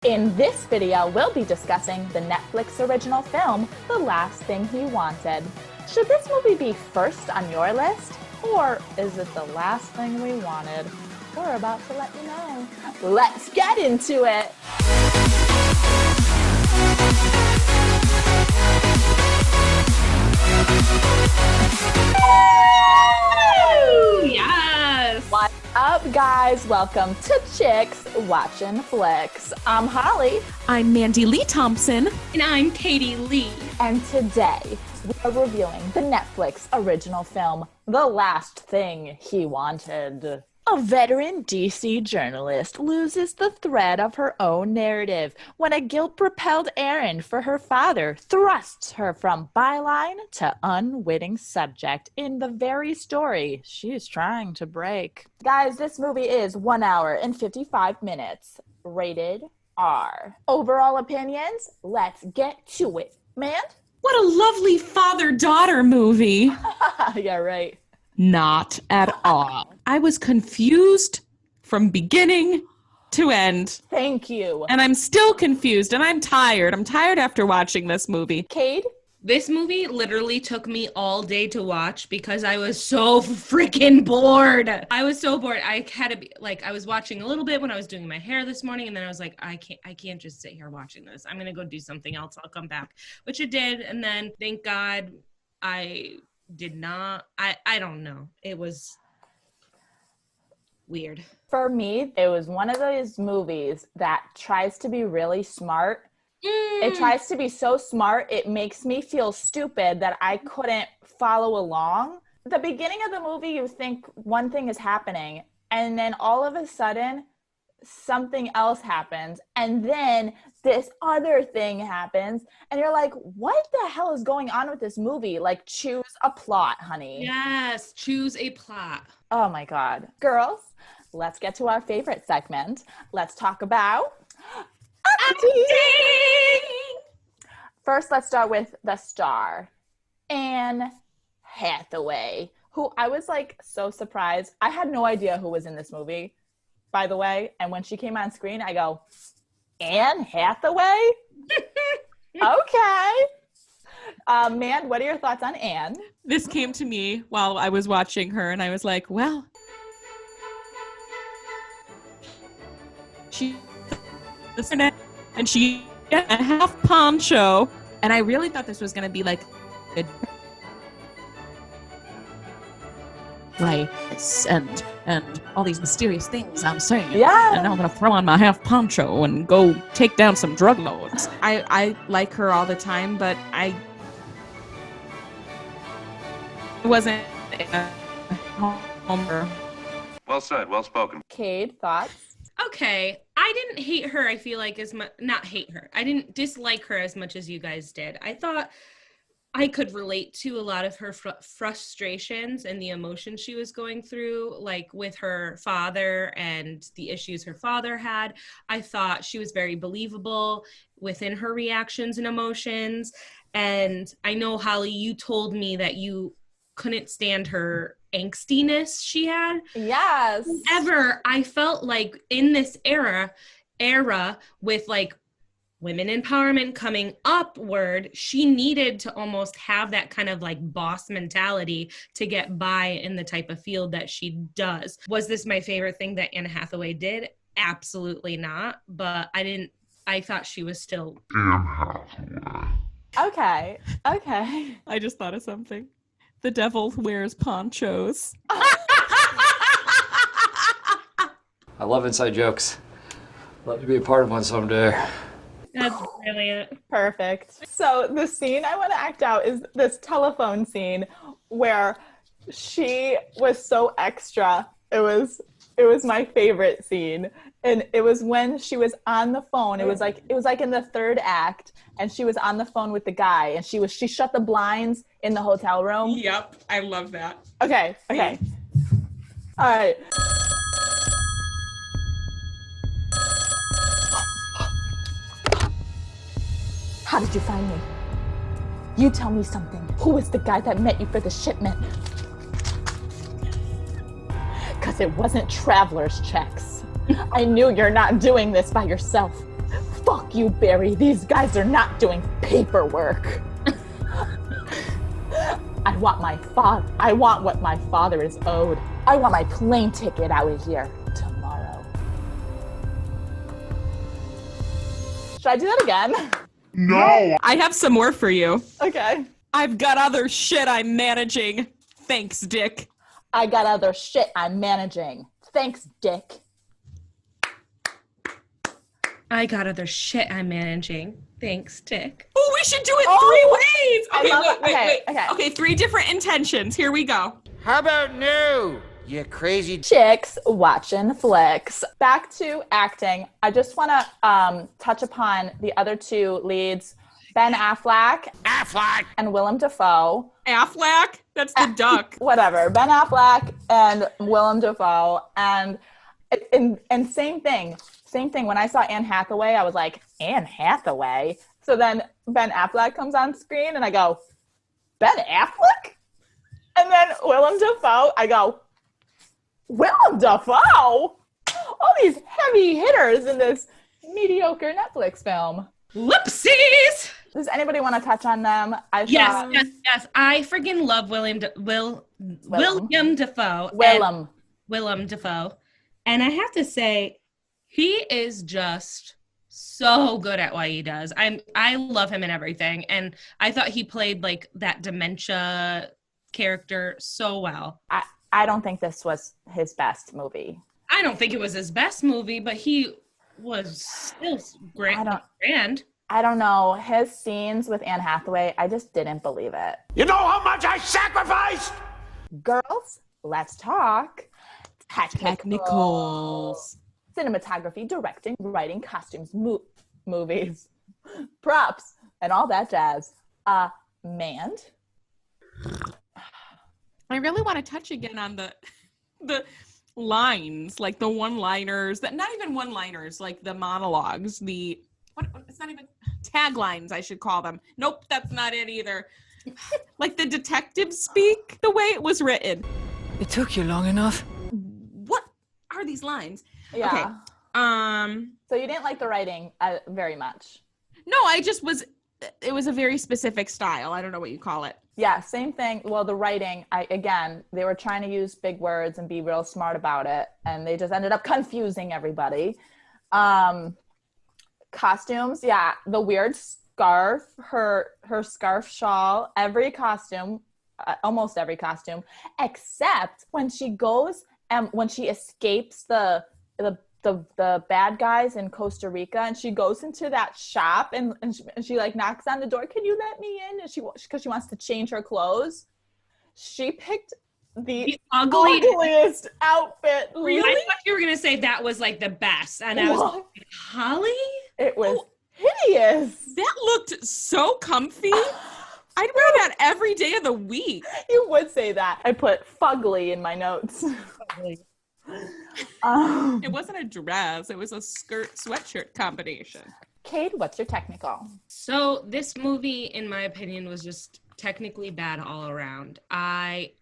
In this video, we'll be discussing the Netflix original film, The Last Thing He Wanted. Should this movie be first on your list, or is it the last thing we wanted? We're about to let you know. Let's get into it! Yes! What's up, guys? Welcome to Chicks Watchin' Flicks. I'm Holly. I'm Mandy Lee Thompson. And I'm Katie Lee. And today, we are reviewing the Netflix original film, The Last Thing He Wanted. A veteran DC journalist loses the thread of her own narrative when a guilt-propelled errand for her father thrusts her from byline to unwitting subject in the very story she's trying to break. Guys, this movie is 1 hour and 55 minutes, rated R. Overall opinions? Let's get to it. Man? What a lovely father-daughter movie. Yeah, right. Not at all. I was confused from beginning to end. Thank you. And I'm still confused, and I'm tired. I'm tired after watching this movie. Cade? This movie literally took me all day to watch because I was so freaking bored. I was so bored. I had to be like, I was watching a little bit when I was doing my hair this morning, and then I was like, I can't just sit here watching this. I'm gonna go do something else. I'll come back, which I did, and then thank God I did not. I don't know. It was weird. For me, it was one of those movies that tries to be really smart. It tries to be so smart, it makes me feel stupid that I couldn't follow along. The beginning of the movie, you think one thing is happening, and then all of a sudden, something else happens, and then this other thing happens, and you're like, what the hell is going on with this movie? Like, choose a plot, honey. Yes, choose a plot. Oh my God. Girls, let's get to our favorite segment. Let's talk about acting. First, let's start with the star, Anne Hathaway, who I was like so surprised. I had no idea who was in this movie, by the way. And when she came on screen, I go, Anne Hathaway? Okay. Man, what are your thoughts on Anne? This came to me while I was watching her, and I was like, well, and she had a half poncho, and I really thought this was going to be like a and all these mysterious things I'm saying. Yeah. And now I'm going to throw on my half poncho and go take down some drug lords. I like her all the time, but I wasn't a homer. Well said, well spoken. Cade, thoughts? Okay, I didn't hate her, I feel like, as much, not hate her. I didn't dislike her as much as you guys did. I thought I could relate to a lot of her frustrations and the emotions she was going through, like with her father and the issues her father had. I thought she was very believable within her reactions and emotions. And I know, Holly, you told me that you couldn't stand her angstiness she had. Yes. However, I felt like in this era with like women empowerment coming upward, she needed to almost have that kind of like boss mentality to get by in the type of field that she does. Was this my favorite thing that Anne Hathaway did? Absolutely not. But I thought she was still Anne Hathaway. Okay. I just thought of something. The devil wears ponchos. I love inside jokes. Love to be a part of one someday. That's brilliant. Perfect. So the scene I want to act out is this telephone scene where she was so extra. It was my favorite scene. And it was when she was on the phone. It was like in the third act, and she was on the phone with the guy, and she shut the blinds in the hotel room. Yep, I love that. Okay. All right. How did you find me? You tell me something. Who is the guy that met you for the shipment? Because it wasn't traveler's checks. I knew you're not doing this by yourself. Fuck you, Barry. These guys are not doing paperwork. I want what my father is owed. I want my plane ticket out of here tomorrow. Should I do that again? No! I have some more for you. Okay. I've got other shit I'm managing. Thanks, Dick. I got other shit I'm managing. Thanks, Dick. I got other shit I'm managing. Thanks, Dick. Oh, we should do it I 3 ways. love it. Okay, Okay. Okay, 3 different intentions. Here we go. How about no? You crazy Chicks watching flicks. Back to acting. I just want to touch upon the other 2 leads, Ben Affleck and Willem Dafoe. Affleck? That's the duck. Whatever. Ben Affleck and Willem Dafoe. And same thing. When I saw Anne Hathaway, I was like, Anne Hathaway? So then Ben Affleck comes on screen and I go, Ben Affleck? And then Willem Dafoe, I go, Willem Dafoe? All these heavy hitters in this mediocre Netflix film. Whoopsies! Does anybody want to touch on them? Yes. I friggin' love William Dafoe. Willem Dafoe. And I have to say, he is just so good at what he does. I love him in everything. And I thought he played like that dementia character so well. I don't think this was his best movie. I don't think it was his best movie, but he was still grand. I don't know. His scenes with Anne Hathaway, I just didn't believe it. You know how much I sacrificed? Girls, let's talk. Technicals. Cinematography, directing, writing, costumes, movies, props, and all that jazz. Mand? I really want to touch again on the lines, like the one-liners, that not even one-liners, like the monologues, it's not even taglines, I should call them. Nope, that's not it either. Like the detective speak, the way it was written. It took you long enough. What are these lines? Yeah. Okay. So you didn't like the writing very much? No, it was a very specific style. I don't know what you call it. Yeah, same thing. Well, the writing, they were trying to use big words and be real smart about it, and they just ended up confusing everybody. Costumes, yeah, the weird scarf, her scarf shawl, every costume, almost every costume, except when she goes and when she escapes the bad guys in Costa Rica, and she goes into that shop and she like knocks on the door, can you let me in? And because she wants to change her clothes. She picked the ugliest outfit. Really? I thought you were going to say that was like the best. And I was like, Holly? It was hideous. That looked so comfy. I'd wear that every day of the week. You would say that. I put fugly in my notes. It wasn't a dress. It was a skirt sweatshirt combination. Kate, what's your technical? So this movie, in my opinion, was just technically bad all around. I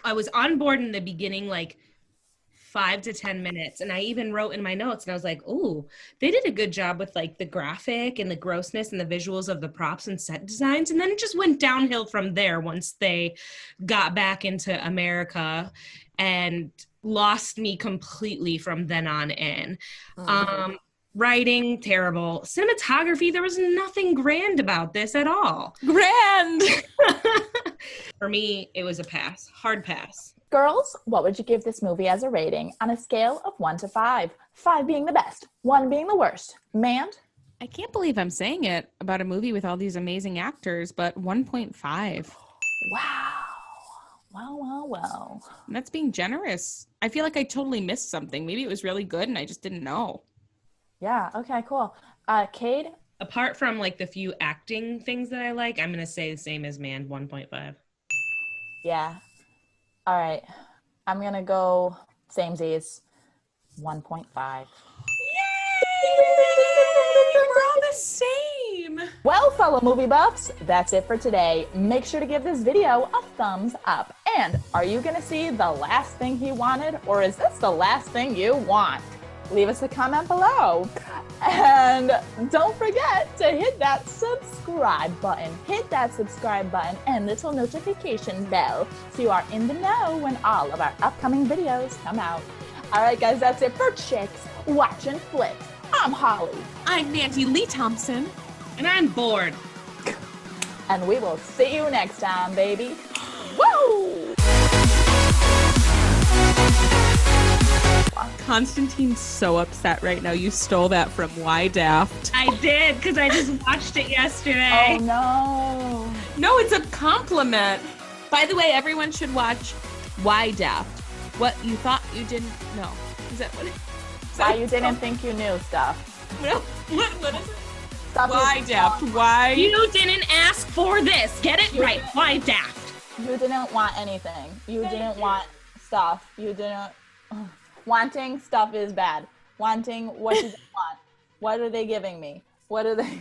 was on board in the beginning, like 5 to 10 minutes. And I even wrote in my notes and I was like, ooh, they did a good job with like the graphic and the grossness and the visuals of the props and set designs. And then it just went downhill from there once they got back into America and lost me completely from then on in. Writing, terrible. Cinematography, there was nothing grand about this at all. Grand! For me, it was a pass. Hard pass. Girls, what would you give this movie as a rating on a scale of 1 to 5? 5 being the best, 1 being the worst. Mand? I can't believe I'm saying it about a movie with all these amazing actors, but 1.5. Wow. Well. That's being generous. I feel like I totally missed something. Maybe it was really good and I just didn't know. Yeah, okay, cool. Cade? Apart from like the few acting things that I like, I'm going to say the same as Mand, 1.5. Yeah. All right. I'm going to go samesies, 1.5. Yay! We're all the same. Well, fellow movie buffs, that's it for today. Make sure to give this video a thumbs up. And are you going to see the last thing he wanted, or is this the last thing you want? Leave us a comment below. And don't forget to hit that subscribe button. Hit that subscribe button and little notification bell so you are in the know when all of our upcoming videos come out. All right, guys, that's it for Chicks Watching Flicks. I'm Holly. I'm Nancy Lee Thompson. And I'm bored. And we will see you next time, baby. Woo! Constantine's so upset right now. You stole that from Why Daft. I did, because I just watched it yesterday. Oh, no. No, it's a compliment. By the way, everyone should watch Why Daft. What you thought you didn't know. Is that what it is? Why you didn't think you knew stuff. What is it? Stuff Why you Daft? Why? You didn't ask for this. Get it right. Why daft? You didn't want anything. You didn't want stuff. You didn't. Wanting stuff is bad. Wanting what you don't want. What are they giving me? What are they?